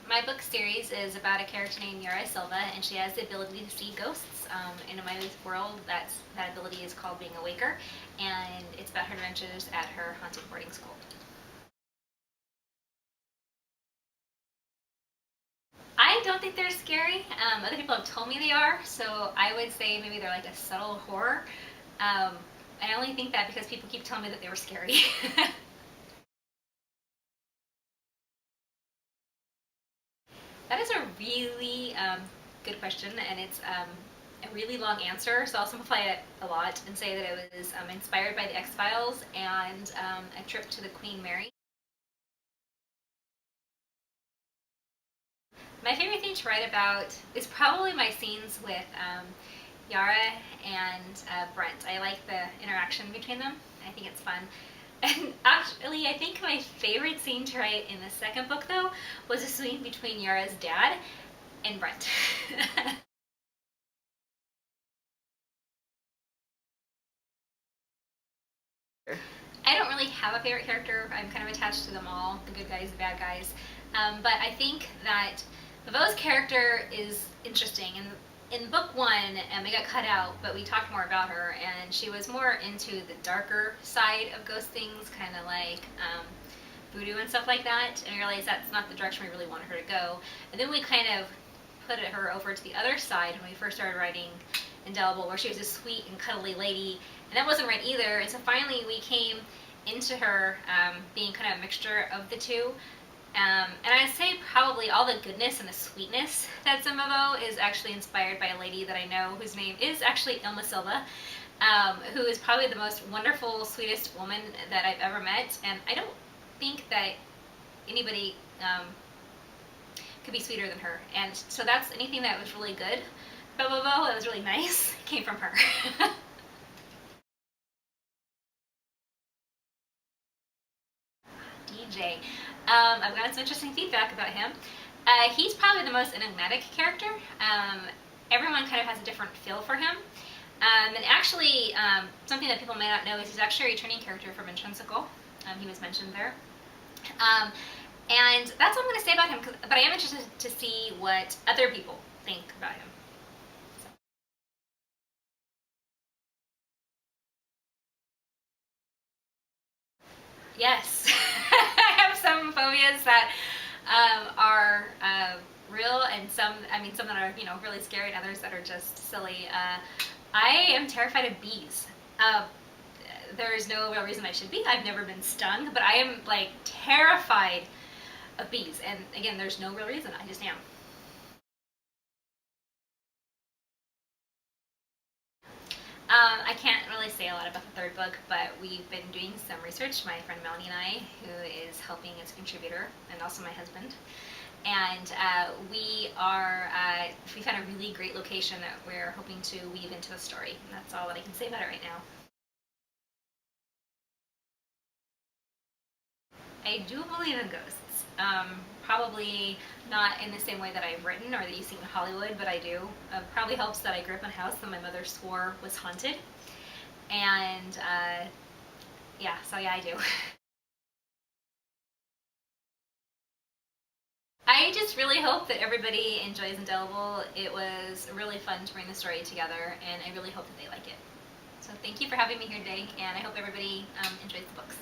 My book series is about a character named Yara Silva, and she has the ability to see ghosts. In my world, that ability is called being a waker, and it's about her adventures at her haunted boarding school. I don't think they're scary. Other people have told me they are, so I would say maybe they're like a subtle horror. I only think that because people keep telling me that they were scary. That is a really good question, and it's a really long answer, so I'll simplify it a lot and say that it was inspired by the X-Files and a trip to the Queen Mary. My favorite thing to write about is probably my scenes with Yara and Brent. I like the interaction between them. I think it's fun. And actually, I think my favorite scene to write in the second book, though, was a scene between Yara's dad and Brent. I don't really have a favorite character. I'm kind of attached to them all, the good guys, the bad guys. But I think that Laveau's character is interesting. And in book one, it got cut out, but we talked more about her, and she was more into the darker side of ghost things, kind of like voodoo and stuff like that, and we realized that's not the direction we really wanted her to go. And then we kind of put her over to the other side when we first started writing Indelible, where she was a sweet and cuddly lady, and that wasn't right either. And so finally we came into her being kind of a mixture of the two. And I'd say probably all the goodness and the sweetness that's in Laveau is actually inspired by a lady that I know whose name is actually Ilma Silva, who is probably the most wonderful, sweetest woman that I've ever met. And I don't think that anybody could be sweeter than her. And so that's anything that was really good about Laveau, that was really nice, came from her. DJ. I've gotten some interesting feedback about him. He's probably the most enigmatic character. Everyone kind of has a different feel for him. And actually, something that people may not know is he's actually a returning character from Intrinsical. He was mentioned there. And that's all I'm going to say about him, but I am interested to see what other people think about him. Yes, I have some phobias that are real, and some that are really scary, and others that are just silly. I am terrified of bees. There is no real reason I should be. I've never been stung, but I am like terrified of bees. And again, there's no real reason. I just am. I can't really say a lot about the third book, but we've been doing some research, my friend Melanie and I, who is helping as a contributor, and also my husband. And we found a really great location that we're hoping to weave into the story. And that's all that I can say about it right now. I do believe in ghosts. Probably not in the same way that I've written or that you see in Hollywood, but I do. Probably helps that I grew up in a house that my mother swore was haunted. And yeah, I do. I just really hope that everybody enjoys Indelible. It was really fun to bring the story together, and I really hope that they like it. So thank you for having me here today, and I hope everybody enjoys the books.